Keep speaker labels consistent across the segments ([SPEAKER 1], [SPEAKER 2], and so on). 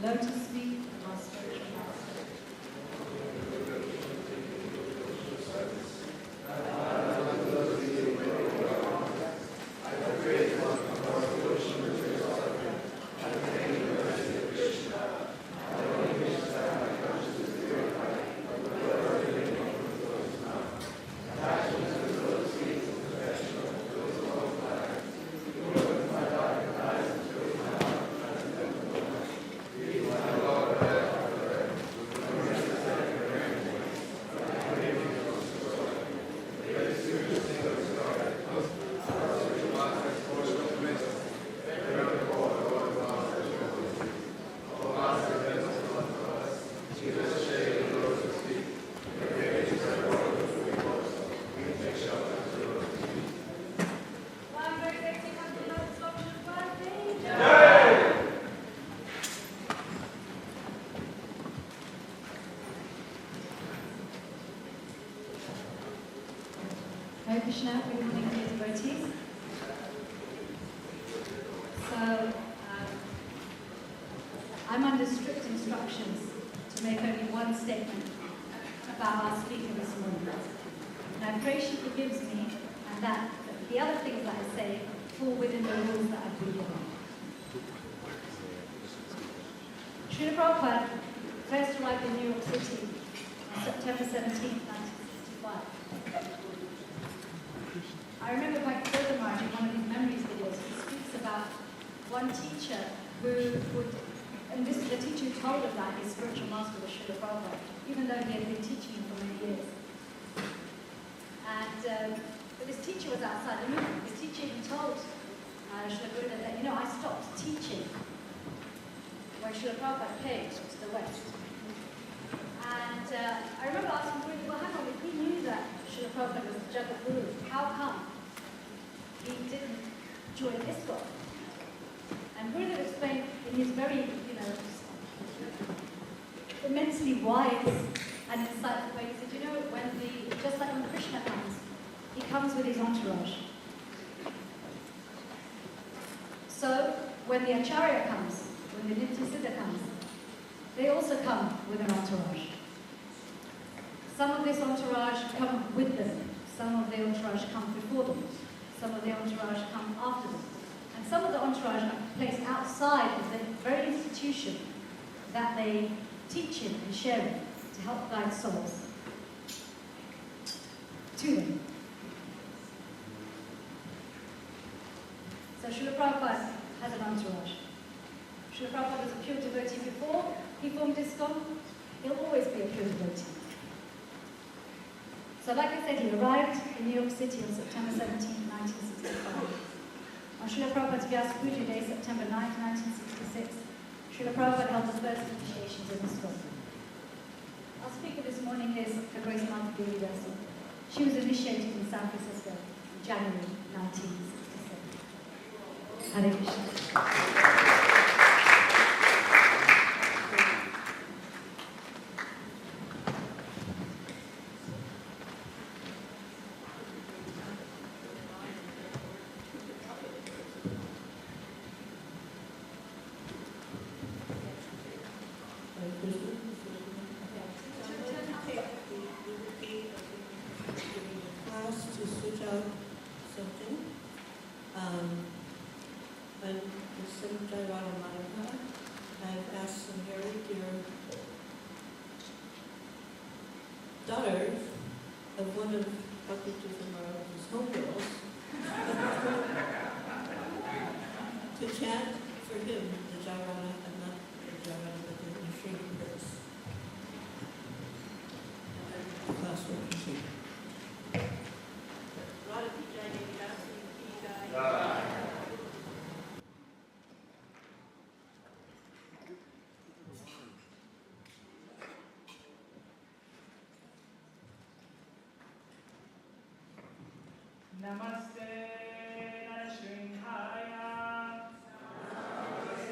[SPEAKER 1] lotus feet of our spiritual master. Krishna, good morning, dear devotees. So, I'm under strict instructions to make only one statement about our speaker this morning. And I pray she forgives me and that the other things that I say fall within the rules that I've been given. Srila Prabhupada first arrived in New York City on September 17, 1965. I remember Bhakti in one of his memories videos, he speaks about one teacher who would, and this is the teacher who told him that his spiritual master was Srila Prabhupada, even though he had been teaching him for many years. And but this teacher was outside the meeting. This teacher even told Srila Buddha that, you know, I stopped teaching when Srila Prabhupada came to the West. And I remember asking Buddha, well, hang on, if he knew that Srila Prabhupada was the Jagat Guru, how come he didn't join ISKCON? And Buddha explained in his very, immensely wise and insightful way, he said, you know, just like when Krishna comes, he comes with his entourage. So, when the Acharya comes, when the Nitya Siddha comes, they also come with an entourage. Some of this entourage come with them. Some of the entourage come before them. Some of the entourage come after them. And some of the entourage are placed outside of the very institution that they teach in and share in to help guide souls to them. So Srila Prabhupada has an entourage. Srila Prabhupada was a pure devotee before he formed ISKCON. He'll always be a pure devotee. So like I said, he arrived in New York City on September 17, 1965. On Srila Prabhupada's Vyasa Puja Day, September 9, 1966, Srila Prabhupada held the first initiations in ISKCON. Our speaker this morning is the Grace Malati Devi Rasi. She was initiated in San Francisco in January 1967. Hare Krishna.
[SPEAKER 2] Daughter of one of Bhakti homegirls to chant for him the Jairana, and not the Jairana, but the Sri verse. The class will continue.
[SPEAKER 3] Namaste Narashinghaya. Namaste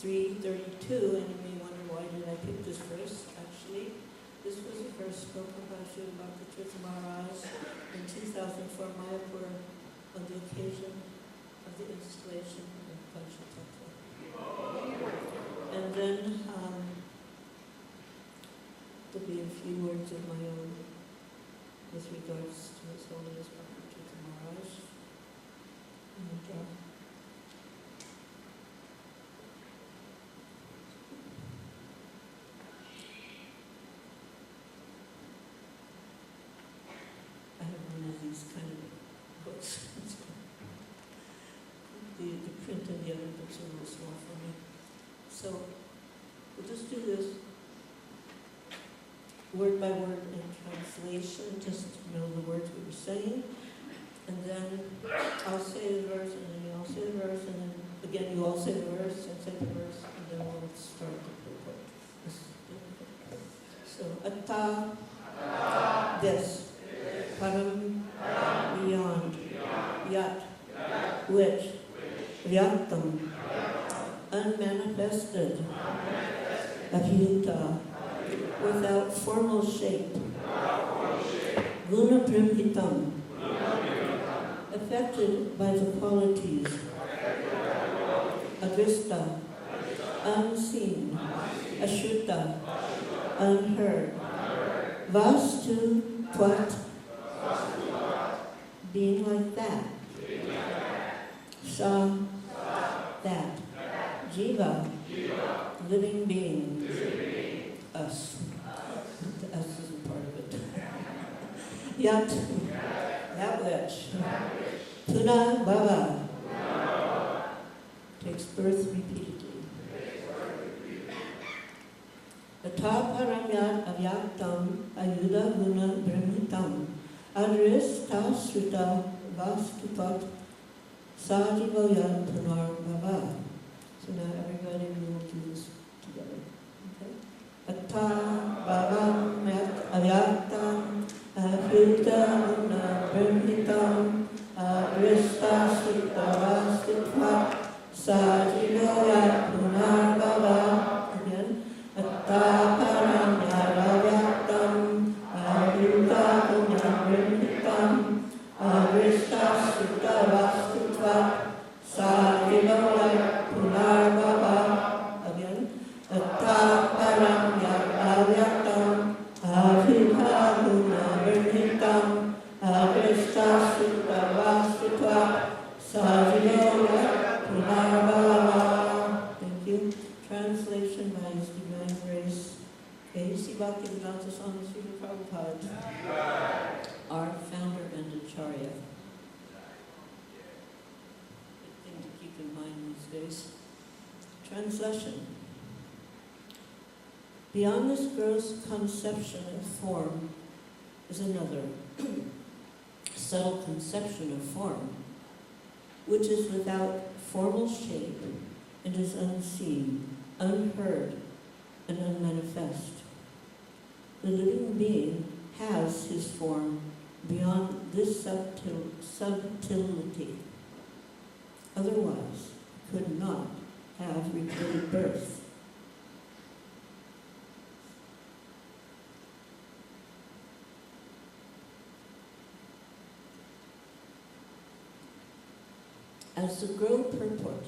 [SPEAKER 2] 3:32, and you may wonder why did I pick this verse. Actually, this was a verse spoken by Srila Bhakti Tirtha Maharaj in 2004 Mayapur on the occasion of the installation of Panchatattva. And then there'll be a few words of my own with regards to His Holiness Bhakti Tirtha Maharaj. And, I have one of these kind of books. the print and the other books are a little small for me. So we'll just do this word by word in translation, just to know the words we were saying. And then I'll say the verse, and then you all say the verse, and then again you all say the verse, and say the verse, and then we'll start the purport. So, Atta, this, Param, beyond, Yat, which, Vyaktam, unmanifested, Abhyuta, without formal shape, Guna Primhitam, affected by the qualities, Adrista, unseen, Ashuta, unheard, Vastu Twat, being like that, Sa, that, Jiva, living being, us. The us isn't part of it. Yat, that which, Tirobhava, takes birth repeatedly. Ata paramyat avyaktam ayuda guna brahmitam adris tasruta vastupat sajivoyat punarbhava. So now everybody will do this together. Okay? Ata paramyat avyaktam ayuda guna brahmitam adris tasruta vastupat sajivoyat punarbhava. Again. Attaparam yadavyaktam ayuta punarvritam avrista sutta vastutvat sajivoyat punarbhava. Again. Attaparam yadavyaktam ayuta punarvritam avrista sutta vastutvat sajivoyat punarbhava. Thank you. Translation by His Divine Grace, A.C. Bhaktivedanta Swami Srila Prabhupada, our founder and Acharya. Good thing to keep in mind these days. Translation. Beyond this gross conception of form is another subtle conception of form, which is without formal shape and is unseen, unheard, and unmanifest. The living being has his form beyond this subtlety. Otherwise, could not have repeated birth. As the purport,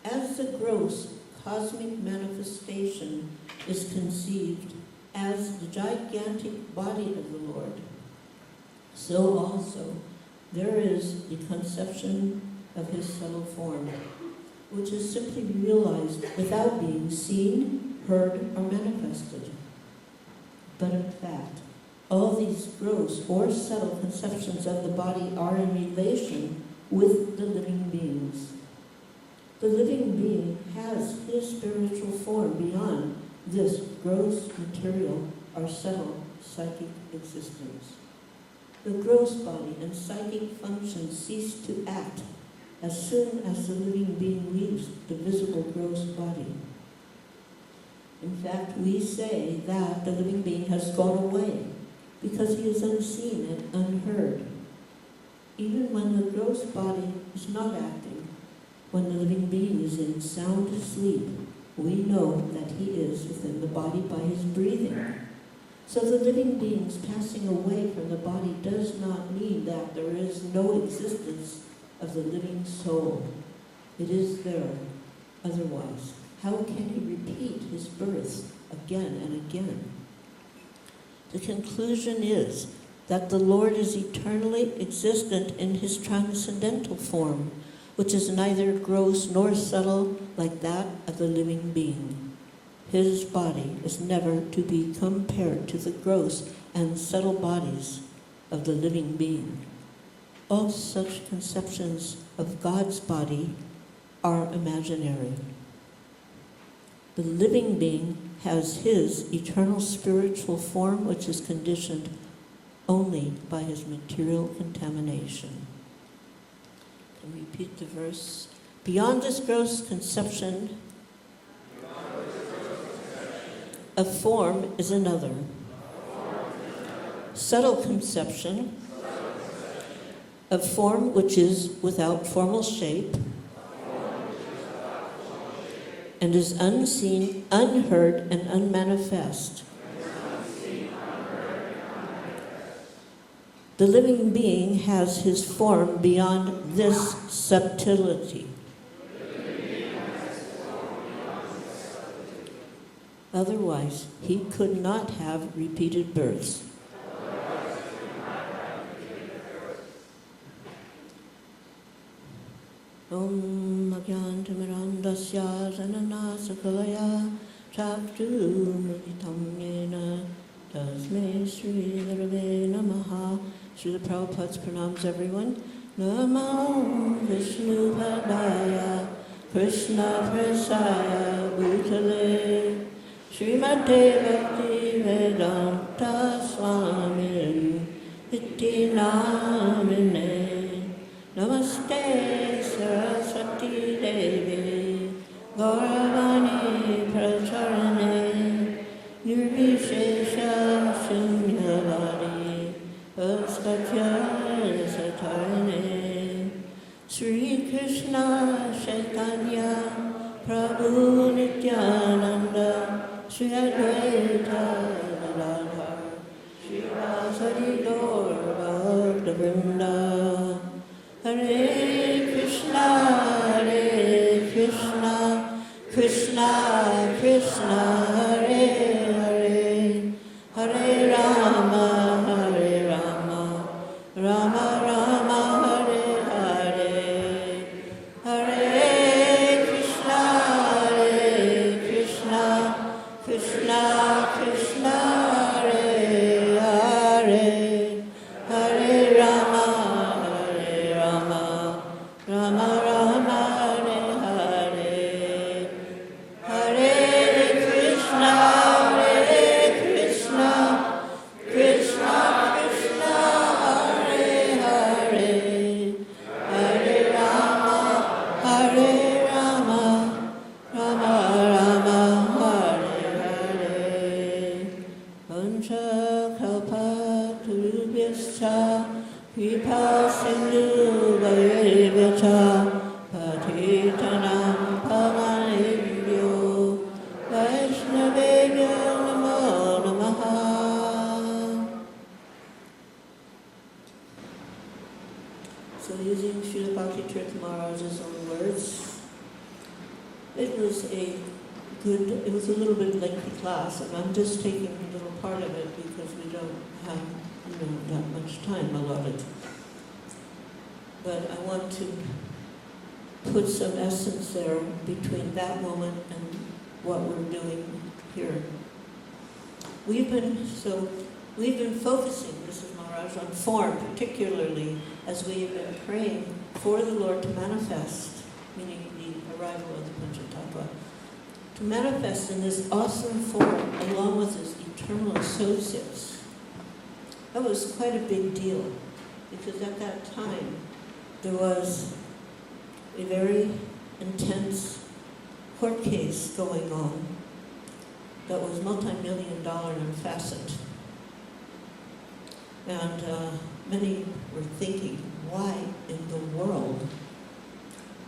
[SPEAKER 2] as the gross cosmic manifestation is conceived as the gigantic body of the Lord, so also there is the conception of His subtle form, which is simply realized without being seen, heard, or manifested. But in fact, all these gross or subtle conceptions of the body are in relation with the living beings. The living being has his spiritual form beyond this gross material or subtle psychic existence. The gross body and psychic functions cease to act as soon as the living being leaves the visible gross body. In fact, we say that the living being has gone away because he is unseen and unheard. Even when the gross body is not acting, When the living being is in sound asleep, we know that he is within the body by his breathing. So the living being's passing away from the body does not mean that there is no existence of the living soul. It is there. Otherwise, how can he repeat his birth again and again? The conclusion is that the Lord is eternally existent in his transcendental form, which is neither gross nor subtle like that of the living being. His body is never to be compared to the gross and subtle bodies of the living being. All such conceptions of God's body are imaginary. The living being has his eternal spiritual form, which is conditioned only by his material contamination. And repeat the verse. Beyond this gross conception of form is another. Subtle conception of form which is without formal shape and is unseen, unheard, and unmanifest. The living being has his form beyond this subtlety. Otherwise, he could not have repeated births. Om Agyantamirandasya Sananasakalaya Chaktu Muditam Yena Tasme Sri Dharave Namaha. Srila Prabhupada's pranams, everyone. Namo Vishnu Padaya Krishna Prasaya Bhutale Srimate Bhakti Vedanta Swami Iti Namine Namaste Saraswati Devi Gauravani Pracharane Nirvishesha Shunyavadi Vastatya Satarane Sri Krishna Chaitanya Prabhu Nityananda Sri Advaita Gadadhar Sri Vasari Gaur Bhakta Vrinda. Hare Krishna, Krishna Krishna, Hare Hare, Hare Rama, Rama Rama, Hare Hare, Hare Krishna, Krishna Krishna, Hare Hare, Hare Rama, Rama Rama, Hare Hare, Hare Krishna, Krishna Krishna, Hare Hare, Hare Rama, Rama Rama, Hare Hare. Vancha kalpa turubhyascha Kripa sindhu bhairvacha patitanam pavanebhyo Vaishnavebhyo namo namaha. So using Srila Bhakti Tirtha Maharaj's own words, it was a little bit lengthy class, and I'm just taking a little part of it because we don't have that much time allotted. But I want to put some essence there between that moment and what we're doing here. We've been focusing, Mrs. Maharaj, on form, particularly as we have been praying for the Lord to manifest, meaning the arrival of the Panchatattva, to manifest in this awesome form along with his eternal associates. That was quite a big deal, because at that time there was a very intense court case going on that was multi-million-dollar and faceted. And many were thinking, why in the world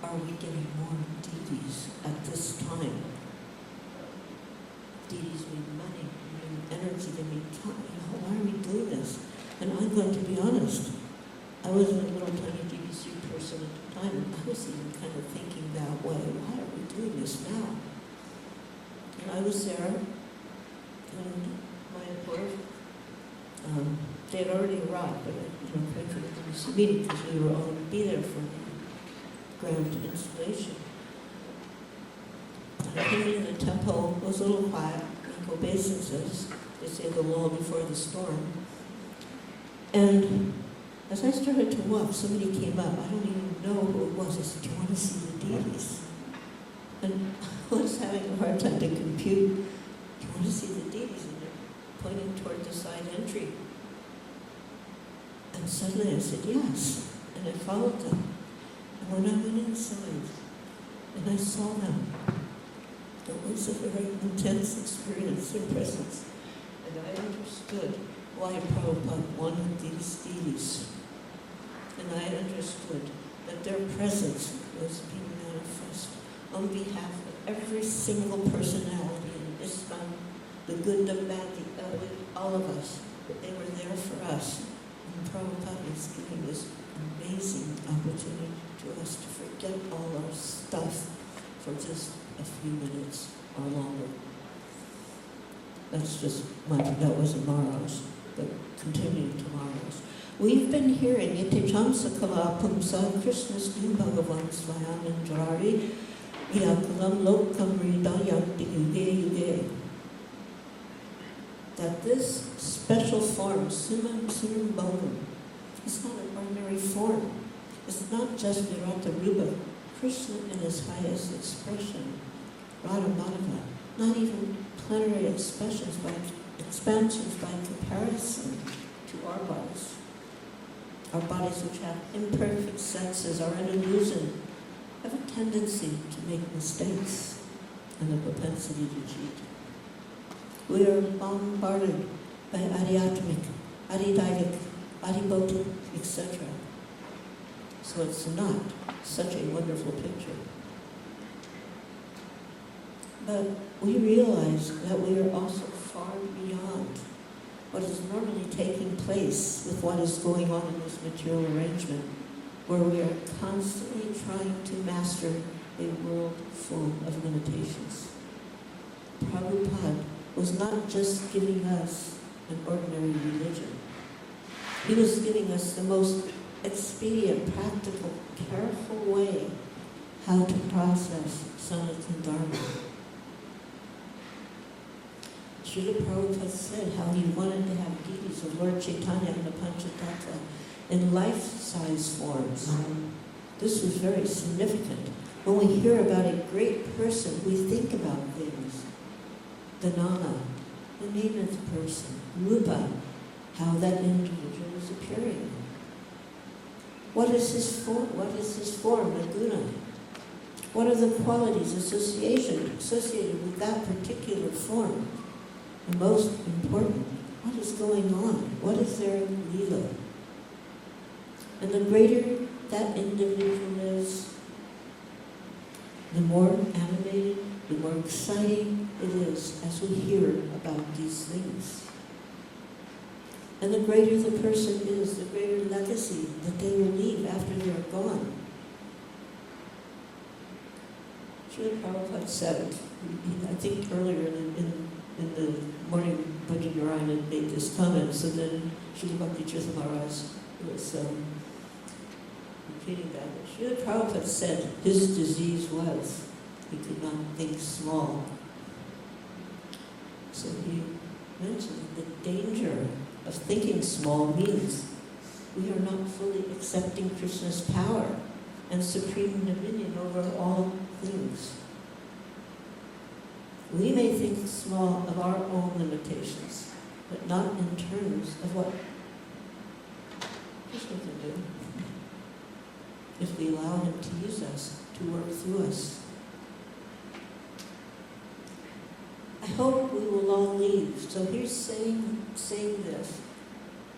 [SPEAKER 2] are we getting more deities at this time? Deities mean money, they mean energy, they mean time. Why are we doing this? And I'm going to be honest, I wasn't a little tiny DBC person at the time, and I was even kind of thinking that way. Why are we doing this now? And I was there, and my employer, they had already arrived, but I prayed for the DBC meeting because we were all to be there for the grand installation. I came in the temple, it was a little quiet, like obeisances, they say the lull before the storm. And as I started to walk, somebody came up. I don't even know who it was. I said, do you want to see the deities? And I was having a hard time to compute, do you want to see the deities? And they're pointing toward the side entry. And suddenly I said, yes. And I followed them. And when I went inside and I saw them, it was a very intense experience, their presence. And I understood why Prabhupada wanted these deities. And I understood that their presence was being manifest on behalf of every single personality in ISKCON, the good, the bad, the ugly, all of us. They were there for us. And Prabhupada is giving this amazing opportunity to us to forget all our stuff for just a few minutes or longer. That's just that was tomorrow's, but continuing tomorrow's. We've been hearing Iti Chamsa Kala Pumsa Krishna's New Bhagavan Svayam Indrari Yakulam Lokam Ridayanti Yuge Yuge. That this special form, Simam Simam Bhagavan, is not an ordinary form. It's not just Virata Rupa, Krishna in his highest expression, Radha Madhava, not even plenary expansions by comparison to our bodies. Our bodies which have imperfect senses, are an illusion, have a tendency to make mistakes and a propensity to cheat. We are bombarded by Ariatmic, Aridaic, Aribautic, etc. So it's not such a wonderful picture. But we realize that we are also far beyond what is normally taking place with what is going on in this material arrangement, where we are constantly trying to master a world full of limitations. Prabhupada was not just giving us an ordinary religion. He was giving us the most expedient, practical, careful way how to process Sanatana Dharma. Srila Prabhupada said how he wanted to have deities of Lord Chaitanya and the Panchatattva in life-size forms. This was very significant. When we hear about a great person, we think about things. The Nama, the name of the person, Rupa, how that individual is appearing. What is his form? The guna? What are the qualities associated with that particular form? And most important, what is going on? What is their lila? And the greater that individual is, the more animated, the more exciting it is as we hear about these things. And the greater the person is, the greater legacy that they will leave after they're gone. Srila Prabhupada said, I think earlier in the morning Bhajan Narayana made this comment, so then Srila Bhakti Tirtha Maharaj was repeating that. Srila Prabhupada said his disease was he could not think small. So he mentioned the danger of thinking small means we are not fully accepting Krishna's power and supreme dominion over all things. We may think small of our own limitations, but not in terms of what Krishna can do if we allow him to use us, to work through us. I hope we will all leave. So here's saying this.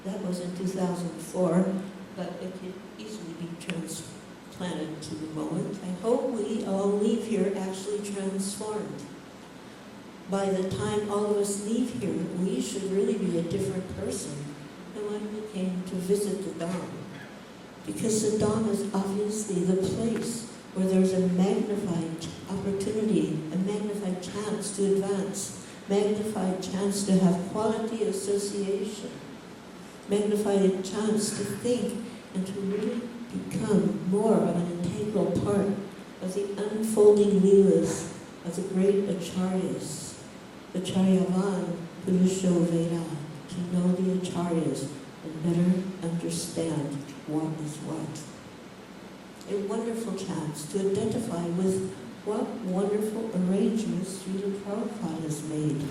[SPEAKER 2] That was in 2004, but it could easily be planet to the moment. I hope we all leave here actually transformed. By the time all of us leave here, we should really be a different person than when we came to visit the Dham. Because the Dham is obviously the place where there's a magnified opportunity, a magnified chance to advance, magnified chance to have quality association, magnified chance to think and to really become more of an integral part of the unfolding leelas of the great acharyas, the Charyavan Purusho Veda, to know the acharyas and better understand what is what. A wonderful chance to identify with what wonderful arrangements Srila Prabhupada has made,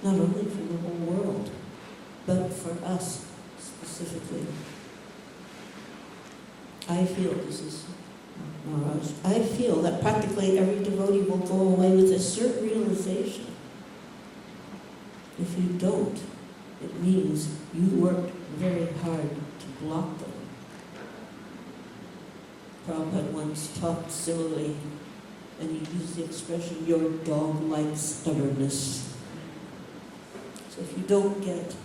[SPEAKER 2] not only for the whole world, but for us specifically. I feel, this is Maharaj, I feel that practically every devotee will go away with a certain realization. If you don't, it means you worked very hard to block them. Prabhupada once talked similarly, and he used the expression, your dog-like stubbornness. So if you don't get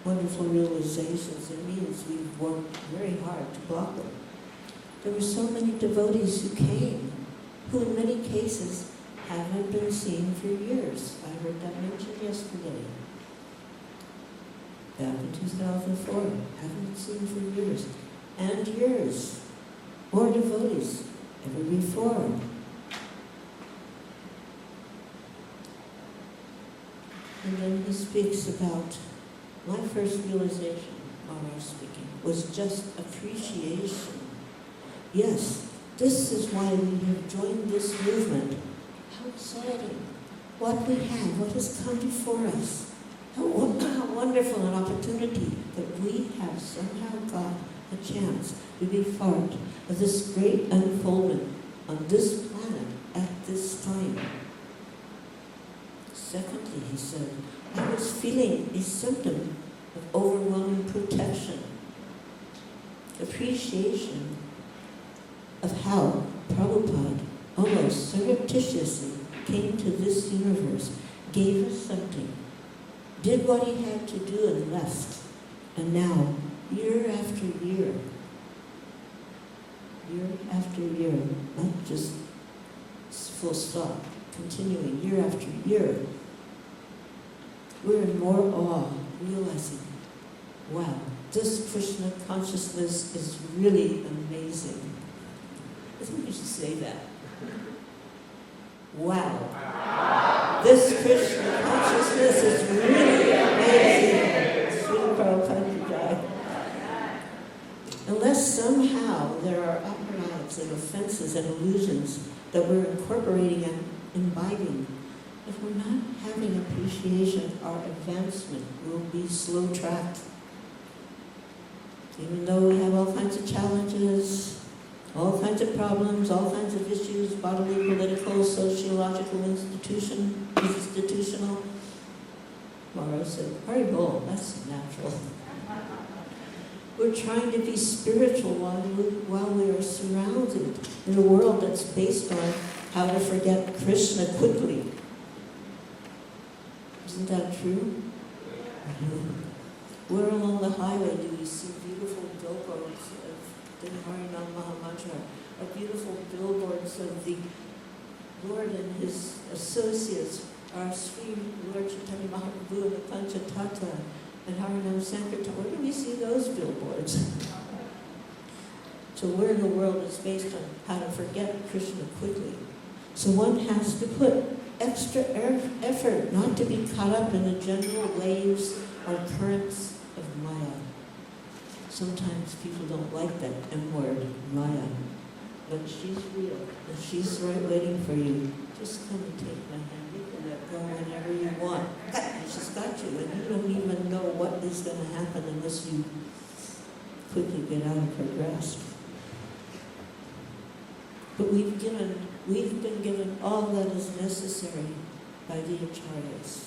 [SPEAKER 2] wonderful realizations, it means we've worked very hard to block them. There were so many devotees who came, who in many cases haven't been seen for years. I heard that mentioned yesterday. Back in 2004, haven't been seen for years. And years. More devotees ever before. And then he speaks about, my first realization, Maharaj speaking, was just appreciation. Yes, this is why we have joined this movement. How exciting. What we have, what has come before us. How wonderful an opportunity that we have somehow got a chance to be part of this great unfoldment on this planet at this time. Secondly, he said, I was feeling a symptom of overwhelming protection, appreciation of how Prabhupada almost surreptitiously came to this universe, gave us something, did what he had to do and left. And now, year after year after year, not just full stop, continuing year after year, we're in more awe, realizing, wow, this Krishna consciousness is really amazing. I think we should say that. Wow. This Krishna consciousness is really amazing. Srila Prabhupada died. Unless somehow there are apparatus and offenses and illusions that we're incorporating and imbibing, if we're not having appreciation, our advancement will be slow-tracked. Even though we have all kinds of challenges, all kinds of problems, all kinds of issues, bodily, political, sociological, institutional. Maharaj said, Haribol, that's natural. We're trying to be spiritual while we are surrounded in a world that's based on how to forget Krishna quickly. Isn't that true? Where along the highway do we see beautiful billboards of the Harinam Mahamantra, or beautiful billboards of the Lord and his associates, our Sri Lord Chaitanya Mahaprabhu and the Panchatattva, and Harinam Sankirtan? Where do we see those billboards? So we're in a world that's based on how to forget Krishna quickly. So one has to put extra effort not to be caught up in the general waves or currents of Maya. Sometimes people don't like that M word, Maya. But she's real, and she's right waiting for you. Just come and take my hand. You can let go whenever you want. And she's got you, and you don't even know what is going to happen unless you quickly get out of her grasp. But we've been given all that is necessary by the acharyas.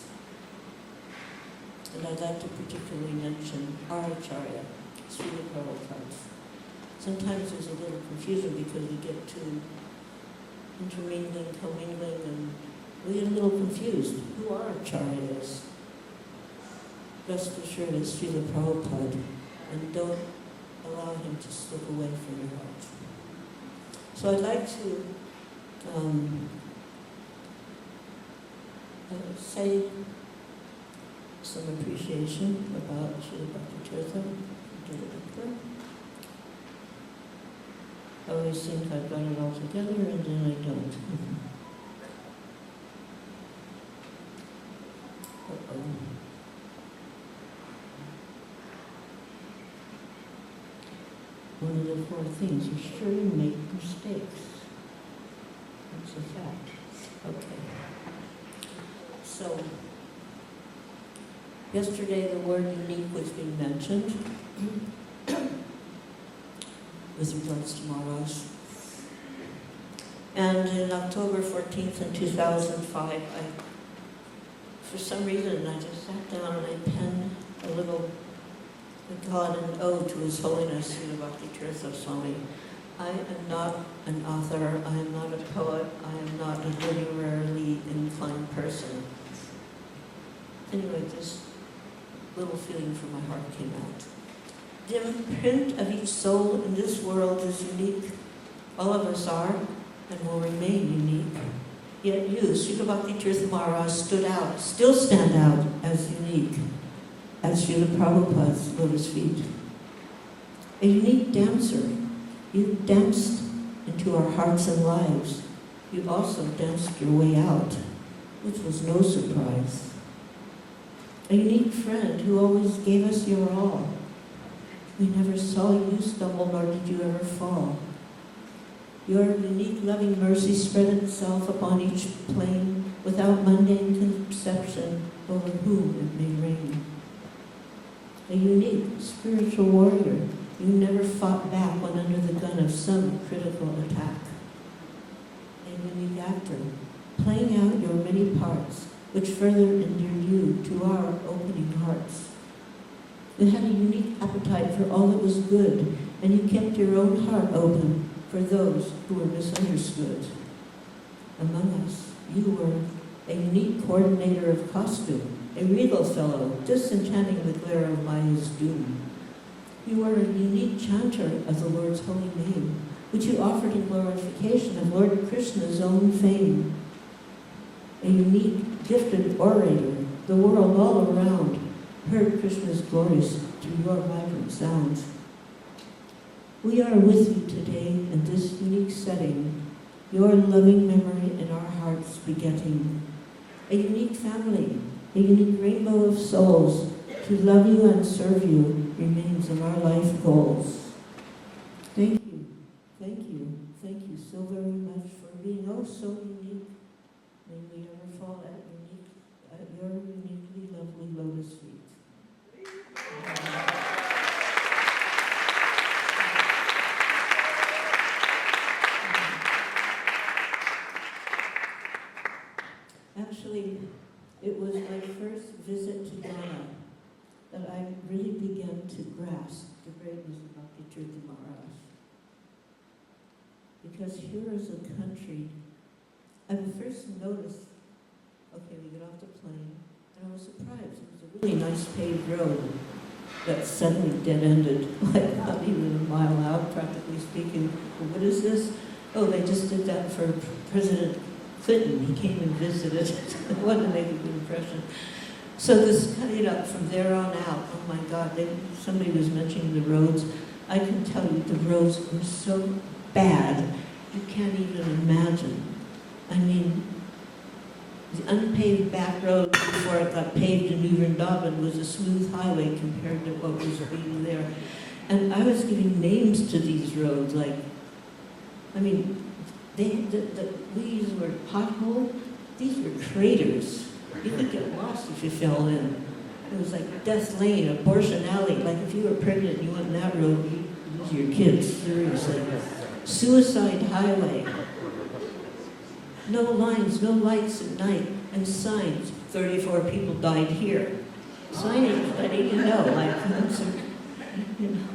[SPEAKER 2] And I'd like to particularly mention our acharya, Srila Prabhupada. sometimes there's a little confusion because we get to intermingling, commingling, and we get a little confused. Who are acharyas? Rest assured it's Srila Prabhupada, and don't allow him to slip away from your heart. So I'd like to say some appreciation about Srila Bhakti Tirtha. I always think I've got it all together, and then I don't. One of the 4 things, you surely make mistakes. That's a fact. Okay. So, yesterday the word unique was being mentioned with regards to Maharaj. And in October 14th in 2005, for some reason, I just sat down and I penned a little, I call it an ode to His Holiness, Srila Bhakti Tirtha Swami. I am not an author, I am not a poet, I am not a literarily inclined person. Anyway, this little feeling from my heart came out. The imprint of each soul in this world is unique. All of us are and will remain unique. Yet you, Srila Bhakti Tirtha Maharaj, stood out, still stand out as unique as Srila Prabhupada's lotus feet. A unique dancer. You danced into our hearts and lives. You also danced your way out, which was no surprise. A unique friend who always gave us your all. We never saw you stumble, nor did you ever fall. Your unique loving mercy spread itself upon each plane without mundane conception over whom it may rain. A unique spiritual warrior. You never fought back when under the gun of some critical attack. A unique actor, playing out your many parts, which further endeared you to our opening hearts. You had a unique appetite for all that was good, and you kept your own heart open for those who were misunderstood. Among us, you were a unique coordinator of costume, a regal fellow, disenchanting the glare of Maya's doom. You were a unique chanter of the Lord's holy name, which you offered in glorification of Lord Krishna's own fame. A unique, gifted orator, the world all around heard Krishna's glories through your vibrant sounds. We are with you today in this unique setting, your loving memory in our hearts begetting. A unique family, a unique rainbow of souls, to love you and serve you remains in our life goals. Thank you, thank you, thank you so very much for being oh so unique. May we ever fall at your uniquely lovely lotus feet. Actually, it was my first visit to Ghana that I really began to grasp the greatness of Bhakti Tirtha Maharaj. Because here is a country, I first noticed, okay, we get off the plane, and I was surprised. It was a really nice paved road that suddenly dead-ended, like not even a mile out, practically speaking. Well, what is this? Oh, they just did that for President Clinton. He came and visited. It wanted to make a good impression. So this, from there on out, oh my God, somebody was mentioning the roads. I can tell you the roads were so bad, you can't even imagine. I mean, the unpaved back road before it got paved in New Vrindavan was a smooth highway compared to what was being there. And I was giving names to these roads, like, I mean, these were potholes, these were craters. You could get lost if you fell in. It was like Death Lane, Abortion Alley. Like if you were pregnant and you went in that road, you'd lose your kids, seriously. Suicide Highway. No lines, no lights at night, and signs. 34 people died here. Signage, letting you know, like, you know.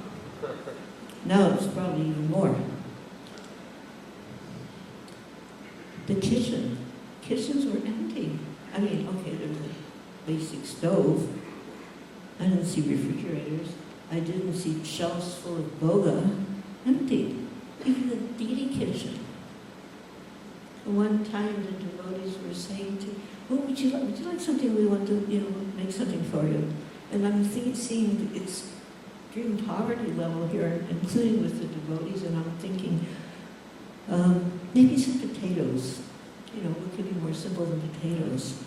[SPEAKER 2] Now it's probably even more. The kitchens were empty. I mean, okay, there was a basic stove. I didn't see refrigerators. I didn't see shelves full of boga. Empty. Even the deity kitchen. One time the devotees were saying to, "Oh, would you like something? We want to, make something for you." And I'm seeing extreme poverty level here, including with the devotees, and I'm thinking, maybe some potatoes. What could be more simple than potatoes?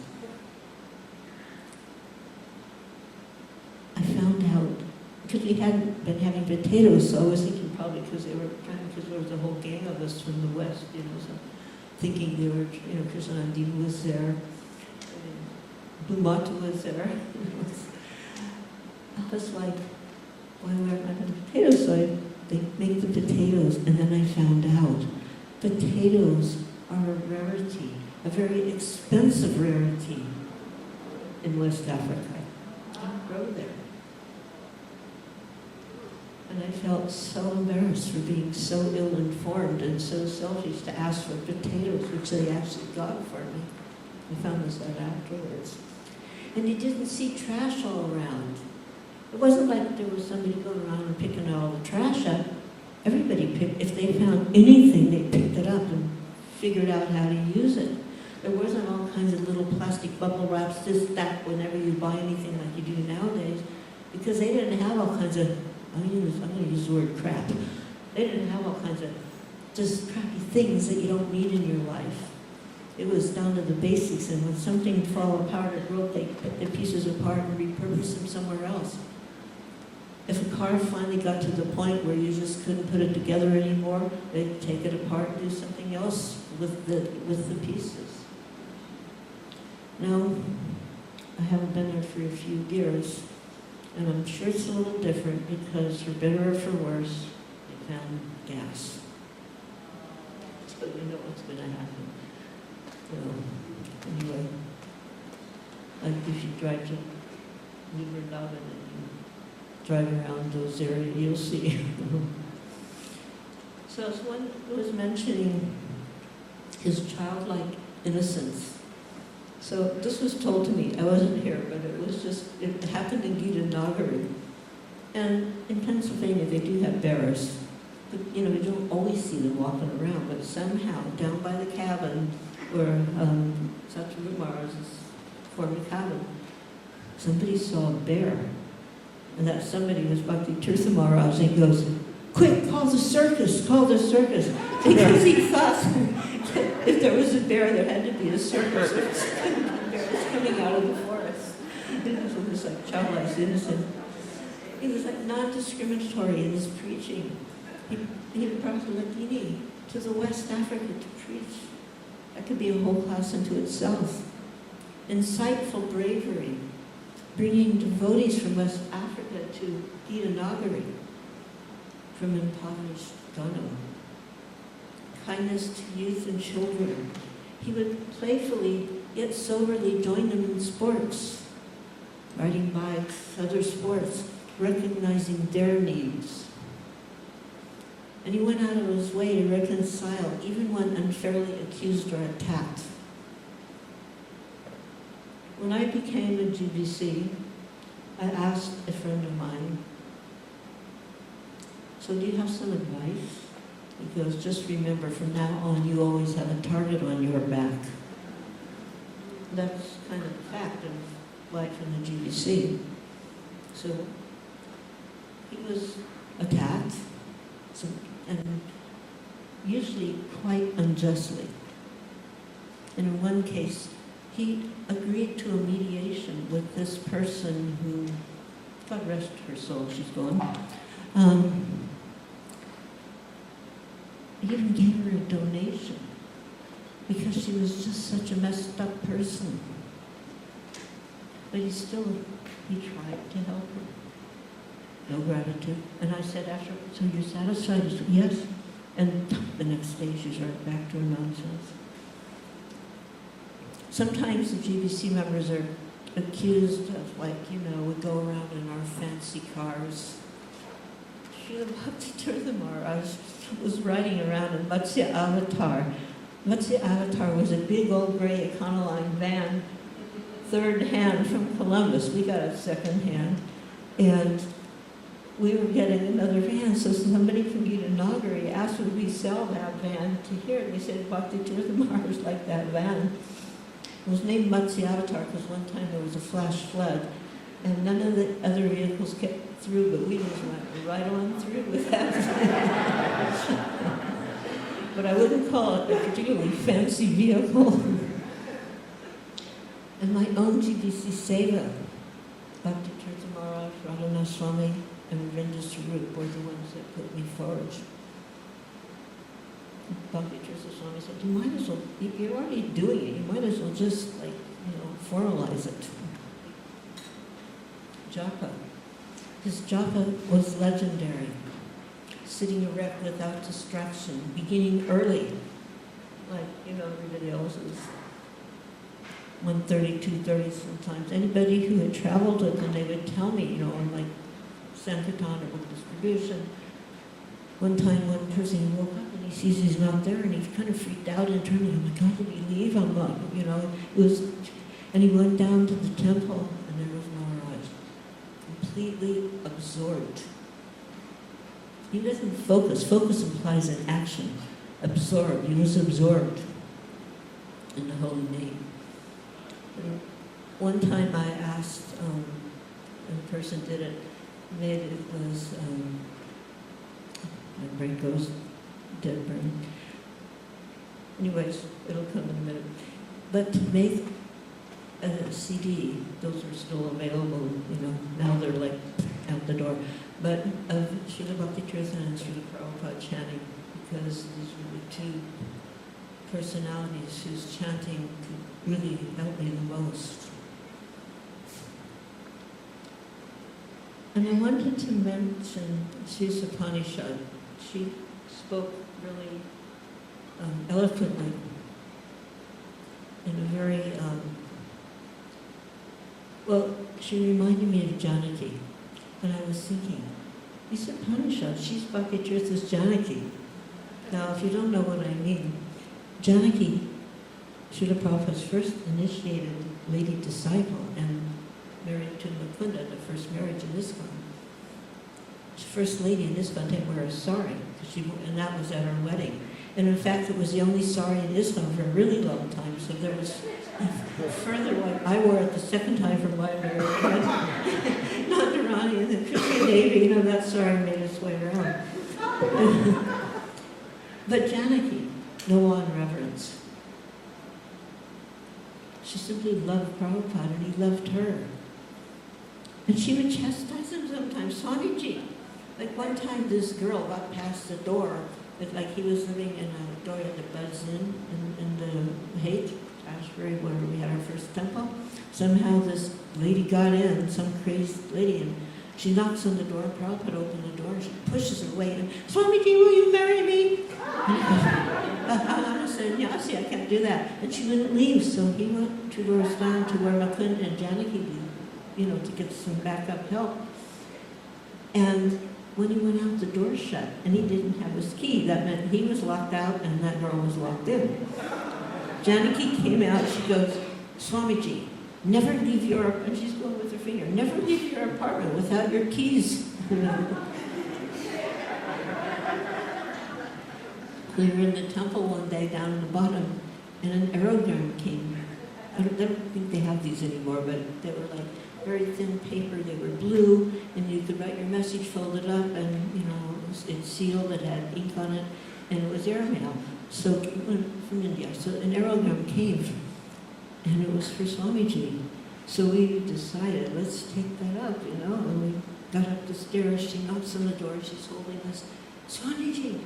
[SPEAKER 2] I found out, because we hadn't been having potatoes, so I was thinking probably because there was a whole gang of us from the West, so thinking they were, Krishnanandini was there, Bhumata was there. I was like, why weren't I having potatoes? So they make the potatoes, and then I found out potatoes are a rarity, a very expensive rarity in West Africa. They don't grow there. And I felt so embarrassed for being so ill-informed and so selfish to ask for potatoes, which they actually got for me. I found this out afterwards. And you didn't see trash all around. It wasn't like there was somebody going around and picking all the trash up. Everybody if they found anything, they picked it up and figured out how to use it. There wasn't all kinds of little plastic bubble wraps, this, that, whenever you buy anything like you do nowadays, because they didn't have all kinds of, I'm going to use the word crap. They didn't have all kinds of just crappy things that you don't need in your life. It was down to the basics, and when something fell apart or broke, they put the pieces apart and repurposed them somewhere else. If a car finally got to the point where you just couldn't put it together anymore, they'd take it apart and do something else with the pieces. Now, I haven't been there for a few years, and I'm sure it's a little different because, for better or for worse, they found gas. So you know what's going to happen. Anyway, like if you drive to Newberg and you drive around those areas, you'll see. So as one was mentioning his childlike innocence. So this was told to me. I wasn't here, but it happened in Gita Nagari. And in Pennsylvania, they do have bears. But, you don't always see them walking around. But somehow, down by the cabin where Satguru Maharaj formed a cabin, somebody saw a bear. And that somebody was Bhakti Tirtha Maharaj, and he goes, "Quick, call the circus, call the circus." Because he thought if there was a bear, there had to be a circus. Bears coming out of the forest. It was like childlike innocent. He was like non-discriminatory in his preaching. He brought Latini to the West Africa to preach. That could be a whole class unto itself. Insightful bravery, bringing devotees from West Africa to Gita Nagari, from impoverished Ghana. Kindness to youth and children. He would playfully yet soberly join them in sports, riding bikes, other sports, recognizing their needs. And he went out of his way to reconcile even when unfairly accused or attacked. When I became a GBC, I asked a friend of mine, "So do you have some advice?" He goes, "Just remember, from now on, you always have a target on your back." That's kind of the fact of life in the GBC. So he was attacked, and usually quite unjustly. And in one case, he agreed to a mediation with this person who, God rest her soul, she's gone. He even gave her a donation because she was just such a messed up person. But he tried to help her. No gratitude. And I said after, "So you're satisfied?" He said, "Yes." And the next day she's right back to her nonsense. Sometimes the GBC members are accused of, we go around in our fancy cars, Srila Bhakti Tirtha Maharaj was riding around in Matsya Avatar. Matsya Avatar was a big old gray Econoline van, third hand from Columbus. We got it second hand. And we were getting another van, so somebody from Gitanagari asked would we sell that van to here. They said Bhakti Tirtha Maharaj liked that van. It was named Matsya Avatar because one time there was a flash flood, and none of the other vehicles kept through, but we just went right on through with that. But I wouldn't call it a particularly fancy vehicle. And my own GBC Seva, Bhakti Tirtha Maharaj, Radhanath Swami, and Ravinda Swarup were the ones that put me forward. Bhakti Tirtha Swami said, you might as well, you're already doing it, you might as well just, formalize it. Japa. His japa was legendary. Sitting erect without distraction, beginning early. Like, everybody else is 1:30, 2:30 sometimes. Anybody who had traveled with them, they would tell me, on like Sankirtan or book distribution. One time, one person woke up and he sees he's not there, and he's kind of freaked out internally. Oh my God, did he leave? I'm not, it was, and he went down to the temple, and there was Maharaj, completely absorbed. He doesn't focus. Focus implies an action. Absorbed. He was absorbed in the holy name. And one time I asked, and the person did it, made it was, my brain goes dead brain. Anyways, it'll come in a minute. But to make a CD, those are still available, now they're like out the door. But of Srila Bhakti Tirtha and Srila Prabhupada chanting, because these were the two personalities whose chanting could really help me the most. And I wanted to mention Sri Upanishad. She spoke really eloquently in a very, she reminded me of Janaki. And I was thinking, these Upanishads, she's Bhakti Tirtha's Janaki. Now, if you don't know what I mean, Janaki, Srila Prabhupada's first initiated lady disciple and married to Mukunda, the first marriage in ISKCON. She first lady in ISKCON didn't wear a sari, and that was at her wedding. And in fact, it was the only sari in ISKCON for a really long time, so there was further one. I wore it the second time for my marriage. Not Nirani and then Krishna Devi, that sari made its way around. But Janaki, no one reverence. She simply loved Prabhupada and he loved her. And she would chastise him sometimes. Swamiji, like one time this girl got past the door, like he was living in a door at the Buzz Inn in the Haight, Ashbury, where we had our first temple. Somehow this lady got in, some crazy lady, and she knocks on the door, and Prabhupada opened the door, and she pushes her away, and, Swamiji, will you marry me? I said, Yasi, I can't do that. And she wouldn't leave, so he went 2 doors down to where Mukunda and Janaki be, to get some backup help. And when he went out, the door shut, and he didn't have his key. That meant he was locked out, and that girl was locked in. Janaki came out, she goes, Swamiji, never leave your, and she's going with her finger, never leave your apartment without your keys. We were in the temple one day down at the bottom, and an aerogram came. I don't think they have these anymore, but they were like very thin paper. They were blue, and you could write your message, fold it up, and it's sealed. It had ink on it, and it was airmail. So from India. So an aerogram came, and it was for Swamiji. So we decided, let's take that up, and we got up the stairs. She knocks on the door. She's holding this. Swamiji,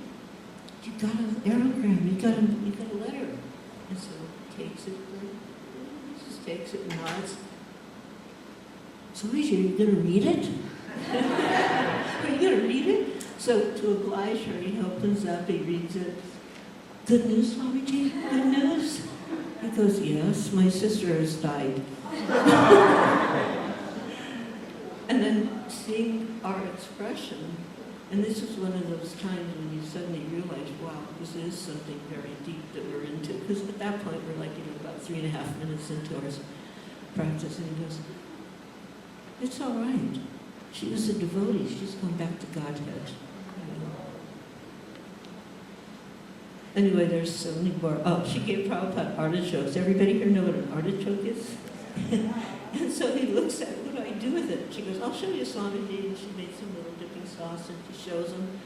[SPEAKER 2] you got an aerogram. You got a letter. And so he takes it. He just takes it and nods. Swamiji, are you going to read it? Are you going to read it? So to oblige her, he opens up. He reads it. Good news, Swamiji? Good news? He goes, yes, my sister has died. And then seeing our expression, And this was one of those times when you suddenly realize, wow, this is something very deep that we're into. Because at that point, we're like, about 3.5 minutes into our practice, and he goes, it's all right. She was a devotee. She's gone back to Godhead. Anyway, there's so many more. Oh, she gave Prabhupada artichokes. Everybody here know what an artichoke is? And so he looks at, what do I do with it? She goes, I'll show you, Swamiji. And she made some little dipping sauce, and she shows him.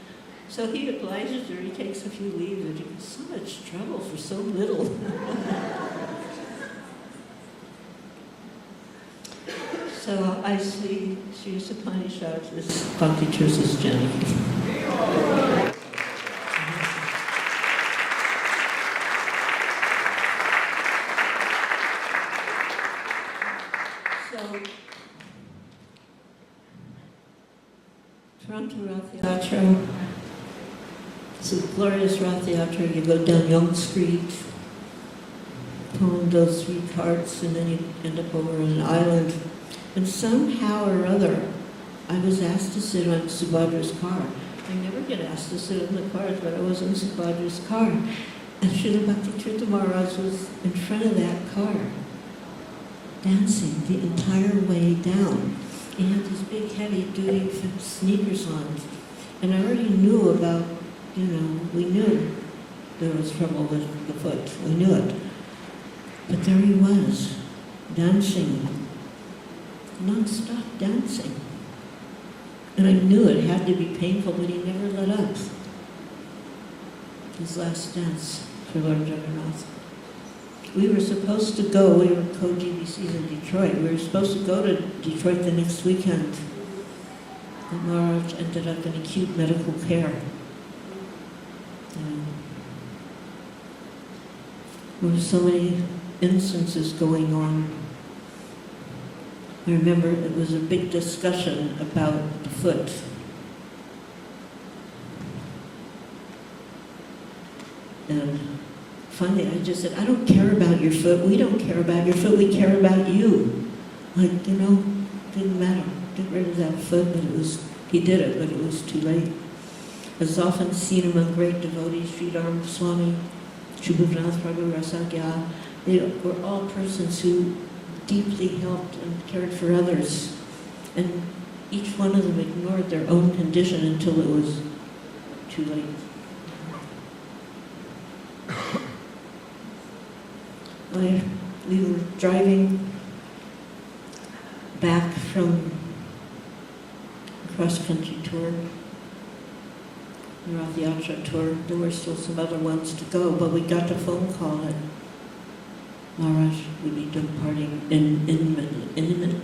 [SPEAKER 2] So he obliges her. He takes a few leaves, and he goes, so much trouble for so little. So I see Sri Upanishad is Bhakti Tirtha's Janaki. So, Toronto Rath Yatra, it's a glorious Rath Yatra. You go down Yonge Street, pulling those 3 carts, and then you end up over on an island. And somehow or other, I was asked to sit on Subhadra's car. I never get asked to sit in the cars, but I was in Subhadra's car. And Srila Bhakti Tirtha Maharaj was in front of that car, dancing the entire way down. He had these big, heavy-duty sneakers on. And I already knew about, we knew there was trouble with the foot. We knew it. But there he was, dancing, non-stop dancing. And I knew it had to be painful, but he never let up. His last dance for Lord Jagannath. We were supposed to go, we were co-GBCs in Detroit, we were supposed to go to Detroit the next weekend. And Maharaj ended up in acute medical care. There were so many instances going on. I remember it was a big discussion about the foot. And finally I just said, I don't care about your foot, we don't care about your foot, we care about you. Like, didn't matter. Get rid of that foot, but he did it, but it was too late. As often seen among great devotees, Sridhar Swami, Shubhavanath Prabhu, Rasagya, they were all persons who deeply helped and cared for others. And each one of them ignored their own condition until it was too late. We were driving back from a cross-country tour, the Rath Yatra tour. There were still some other ones to go, but we got a phone call that Maharaj would be departing imminently.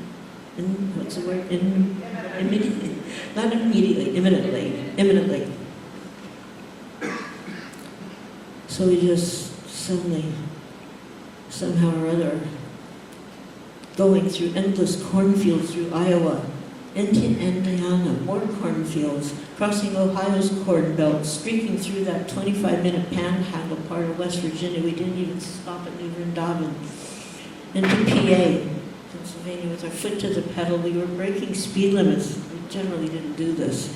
[SPEAKER 2] Not immediately, imminently. So we just suddenly, somehow or other, going through endless cornfields through Iowa, into Indiana, more cornfields, crossing Ohio's corn belt, streaking through that 25-minute panhandle part of West Virginia. We didn't even stop at New Vrindavan. Into PA, Pennsylvania, with our foot to the pedal. We were breaking speed limits. We generally didn't do this.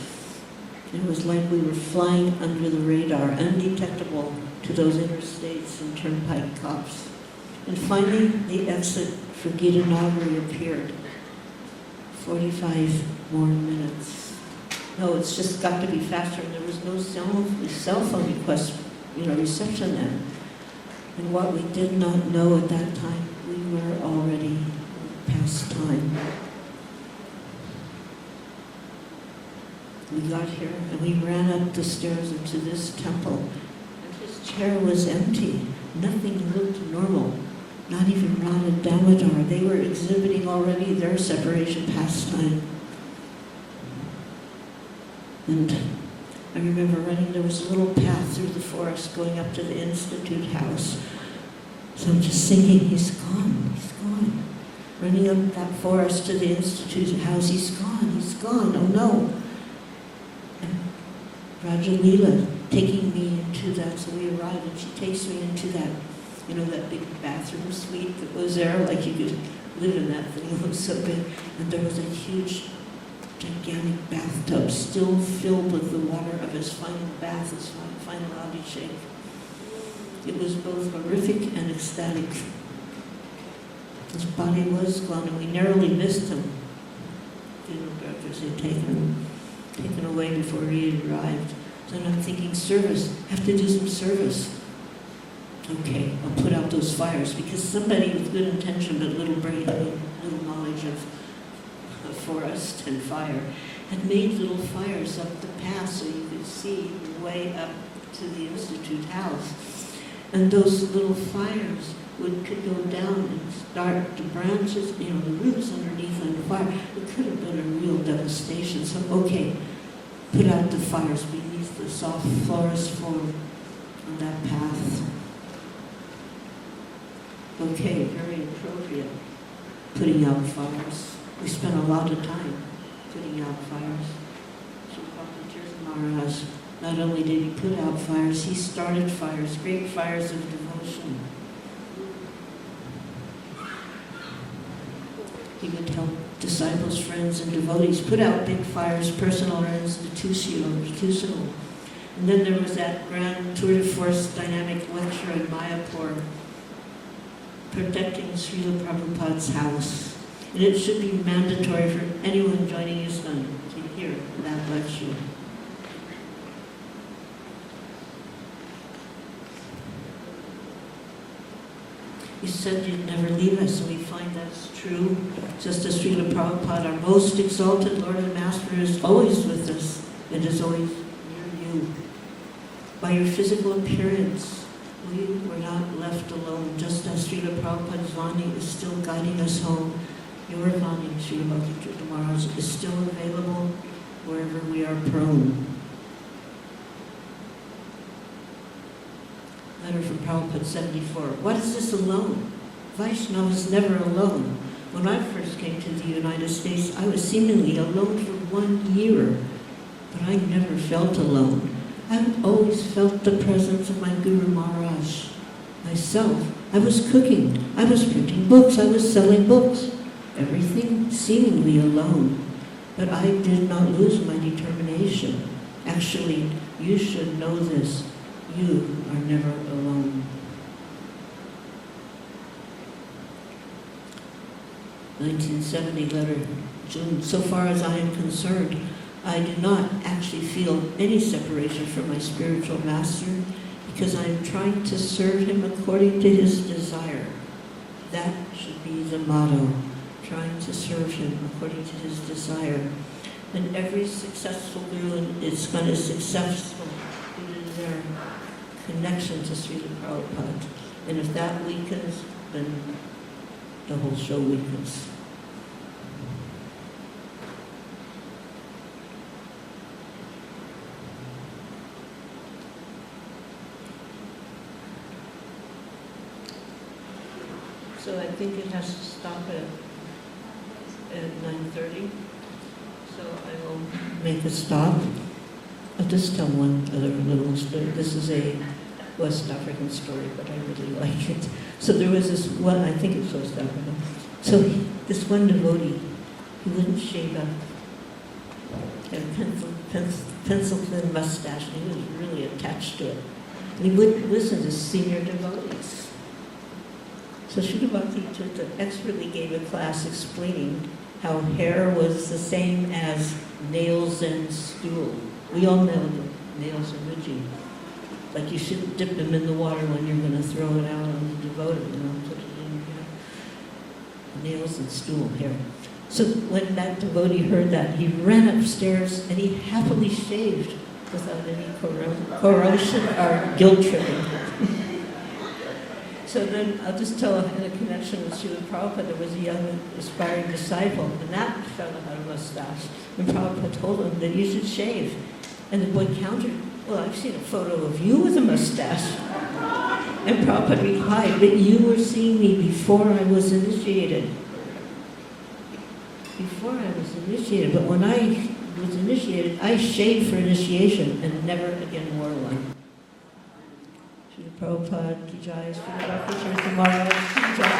[SPEAKER 2] It was like we were flying under the radar, undetectable to those interstates and turnpike cops. And finally, the exit for Gita Nagari appeared. 45 more minutes. No, it's just got to be faster. And there was no cell phone reception then. And what we did not know at that time, we were already past time. We got here and we ran up the stairs into this temple. And his chair was empty. Nothing looked normal. Not even Radha Damodar. They were exhibiting already their separation pastime. And I remember running, there was a little path through the forest going up to the Institute house. So I'm just thinking, he's gone, he's gone. Running up that forest to the Institute house, he's gone, oh no. And Raja Leela taking me into that, so we arrived and she takes me into that, that big bathroom suite that was there, like you could live in that thing, it was so big. And there was a huge gigantic bathtub still filled with the water of his final bath, his final abhishek. It was both horrific and ecstatic. His body was gone, and we narrowly missed him. Funeral directors had taken away before he had arrived. So I'm thinking, service, have to do some service. Okay, I'll put out those fires, because somebody with good intention but little brain, little knowledge of forest and fire, had made little fires up the path so you could see the way up to the Institute house. And those little fires could go down and start the branches, the roots underneath on the fire. It could have been a real devastation. So, okay, put out the fires beneath the soft forest form on that path. Okay, very appropriate, putting out fires. We spent a lot of time putting out fires. So Tirtha Maharaj, not only did he put out fires, he started fires, great fires of devotion. He would help disciples, friends, and devotees put out big fires, personal or institutional. And then there was that grand tour de force dynamic lecture in Mayapur, protecting Srila Prabhupada's house. And it should be mandatory for anyone joining ISKCON to hear that lecture. He said you'd never leave us, and we find that's true. Just as Srila Prabhupada, our most exalted Lord and Master, is always with us and is always near you. By your physical appearance, we were not left alone. Just as Srila Prabhupada's Vani is still guiding us home, your Vani, Srila Bhakti Tirtha Maharaj, is still available wherever we are prone. Letter from Prabhupada 74. What is this alone? Vaishnava is never alone. When I first came to the United States, I was seemingly alone for 1 year, but I never felt alone. I've always felt the presence of my Guru Maharaj. Myself, I was cooking, I was printing books, I was selling books. Everything seemingly alone. But I did not lose my determination. Actually, you should know this. You are never alone. 1970 letter, June. So far as I am concerned, I do not actually feel any separation from my spiritual master because I am trying to serve him according to his desire. That should be the motto, trying to serve him according to his desire. And every successful guru in ISKCON is successful due to their connection to Srila Prabhupada. And if that weakens, then the whole show weakens. So I think it has to stop at 9:30. So I will make a stop. I'll just tell one other little story. This is a West African story, but I really like it. So there was this one, I think it's West African. So this one devotee, he wouldn't shave up. Had a pencil thin mustache, and he was really attached to it. And he wouldn't listen to senior devotees. So Srila Bhakti Tirtha expertly gave a class explaining how hair was the same as nails and stool. We all know that nails are ridgy. Like you shouldn't dip them in the water when you're going to throw it out on the devotee, put it in your hair. Nails and stool, hair. So when that devotee heard that, he ran upstairs and he happily shaved without any corrosion or guilt tripping. So then I'll just tell in a connection with Srila Prabhupada, there was a young aspiring disciple, and that fellow had a mustache. And Prabhupada told him that you should shave. And the boy countered, well, I've seen a photo of you with a mustache. And Prabhupada replied, but you were seeing me before I was initiated. Before I was initiated, but when I was initiated, I shaved for initiation and never again wore one. Srila Prabhupada ki jai, Srila Bhakti Tirtha Maharaj ki jai.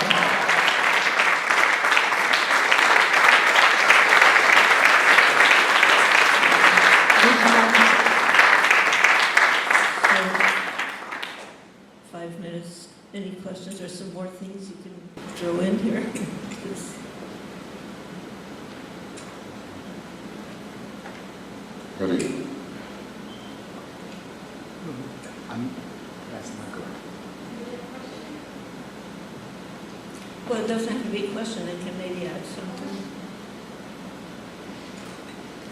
[SPEAKER 3] Ready?
[SPEAKER 4] That's not good.
[SPEAKER 2] Well, it doesn't have to be a question, it can maybe add something.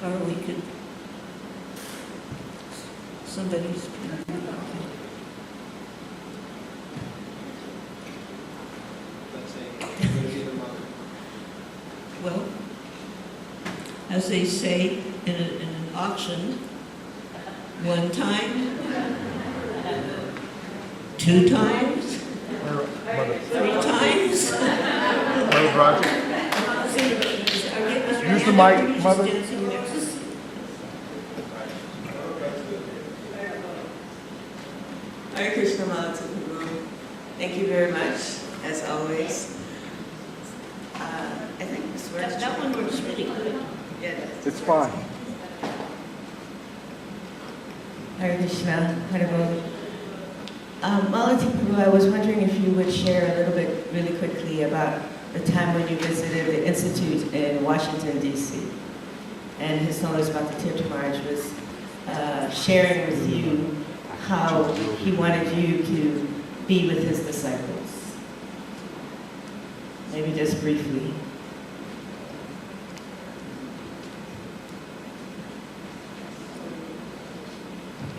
[SPEAKER 2] Or we could, somebody's. Well, as they say in an auction, one time, two times, three times.
[SPEAKER 4] Mother Roger. Use the mic, Mother.
[SPEAKER 5] Hare Krishna, Malati. Thank you very much, as always. I think this works.
[SPEAKER 2] That one works really good.
[SPEAKER 5] Yeah.
[SPEAKER 4] It's fine.
[SPEAKER 5] Hare Krishna, Hare Bol. Malati Prabhu, I was wondering if you would share a little bit, really quickly, about the time when you visited the Institute in Washington, D.C. And his knowledge about the Tirtha Maharaj was sharing with you how he wanted you to be with his disciples. Maybe just briefly.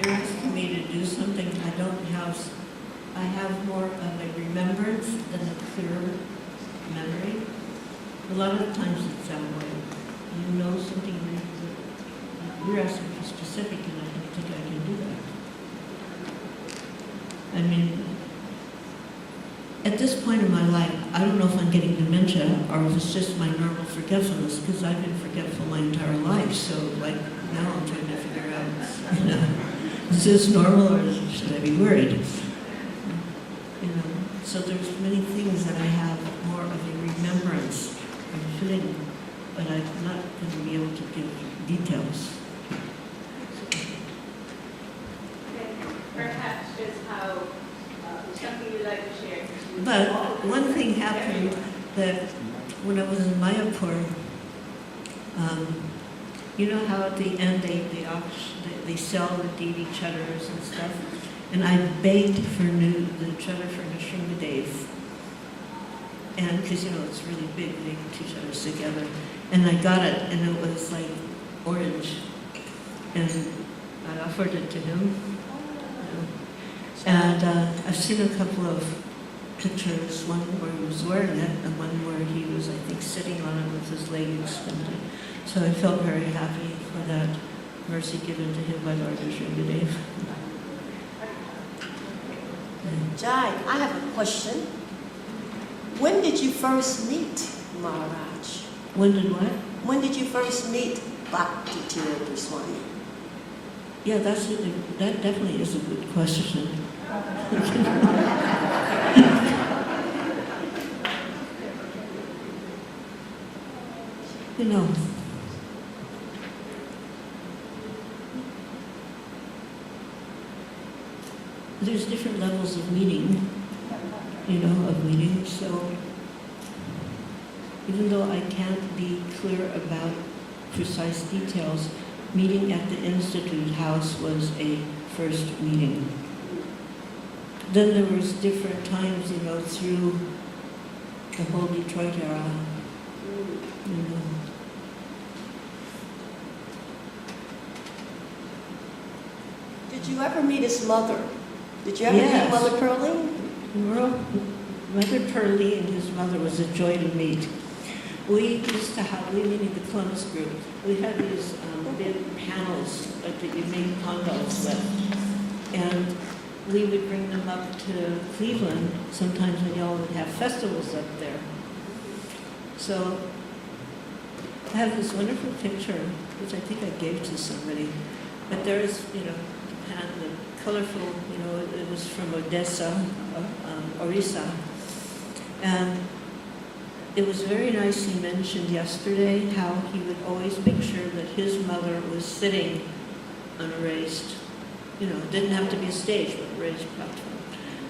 [SPEAKER 2] They're asking me to do something I don't have. I have more of a remembrance than a clear memory. A lot of times it's that way. You know something, you're asking for specific, and I don't think I can do that. I mean, at this point in my life, I don't know if I'm getting dementia or if it's just my normal forgetfulness, because I've been forgetful my entire life. So, like, now I'm trying to figure out, you know, is this normal or should I be worried? You know, so there's many things that I have more of a remembrance of feeling, but I'm not going to be able to give details.
[SPEAKER 6] Perhaps just how, something you'd like to share.
[SPEAKER 2] But one thing happened that when I was in Mayapur, you know how at the end they sell the DVD chutters and stuff? And I begged for the chutter for Nrsimhadev. And because, you know, it's really big, they two chutters together. And I got it, and it was like orange. And I offered it to him. And I've seen a couple of pictures, one where he was wearing it, and one where he was, I think, sitting on it with his leg extended. So I felt very happy for that mercy given to him by Lord Nrsimhadev.
[SPEAKER 7] Jai, I have a question. When did you first meet Maharaj?
[SPEAKER 2] When did what?
[SPEAKER 7] When did you first meet Bhakti Tirobhava Swami?
[SPEAKER 2] Yeah, that definitely is a good question. You know, there's different levels of meeting, so even though I can't be clear about precise details, meeting at the Institute House was a first meeting. Then there was different times, through the whole Detroit era,
[SPEAKER 7] Did you ever meet his mother? Did you ever
[SPEAKER 2] Yes.
[SPEAKER 7] meet Mother Pearlie?
[SPEAKER 2] Mother Pearlie and his mother was a joy to meet. We meaning the Columbus group, we had these big panels that you made condos with. And we would bring them up to Cleveland sometimes when y'all would have festivals up there. So I have this wonderful picture, which I think I gave to somebody. But there's, the colorful, it was from Odessa, Orissa. And it was very nicely mentioned yesterday how he would always make sure that his mother was sitting on a raised, it didn't have to be a stage, but a raised platform.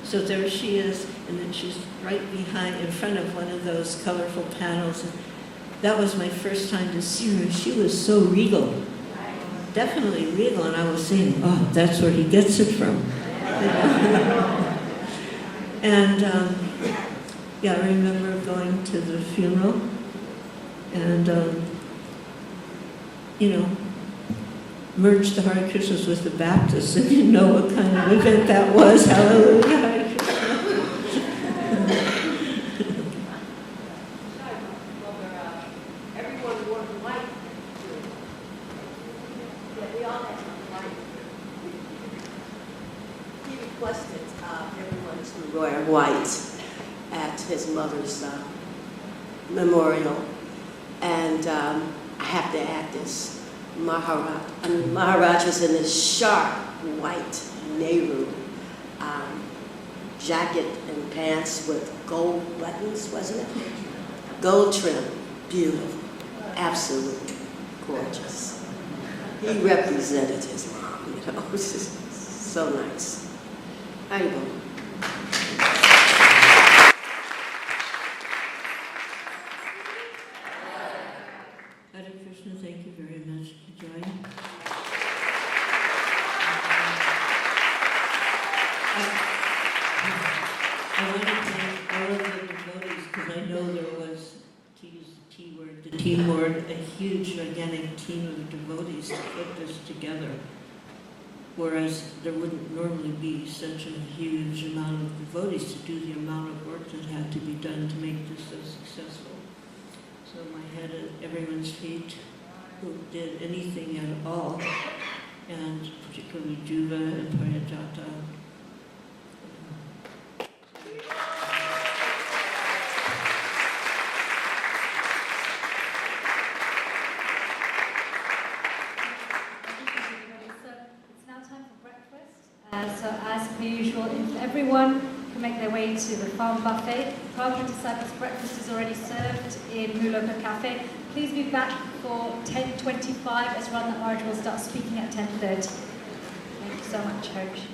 [SPEAKER 2] So there she is, and then she's right in front of one of those colorful panels. And that was my first time to see her. She was so regal. definitely regal, and I was saying, oh, that's where he gets it from. And yeah, I remember going to the funeral, and merged the Hare Krishnas with the Baptists, and you know what kind of event that was. Hallelujah, Hare Krishna.
[SPEAKER 7] Everyone wore white. Yeah, we all had white. He requested everyone to wear white at his mother's memorial. And I have to add this. Maharaj was in his sharp white Nehru jacket and pants with gold buttons, wasn't it? Gold trim, beautiful, absolutely gorgeous. He represented his mom, it was just so nice. Haribol.
[SPEAKER 2] Hare Krishna, thank you very much, Joy. I want to thank all of the devotees, because I know there was, to use the T word, the T word, a huge, gigantic team of devotees to put this together. Whereas there wouldn't normally be such a huge amount of devotees to do the amount of work that had to be done to make this so successful. So my head at everyone's feet who did anything at all, and particularly Juba and Pariyajata.
[SPEAKER 1] It's now time for breakfast. So as per usual, if everyone can make their way to the farm buffet. Prabhupada Disciples breakfast is already served in Muloka Cafe. Please be back for 10:25 as Radha Maharaj will start speaking at 10:30. Thank you so much, Harish.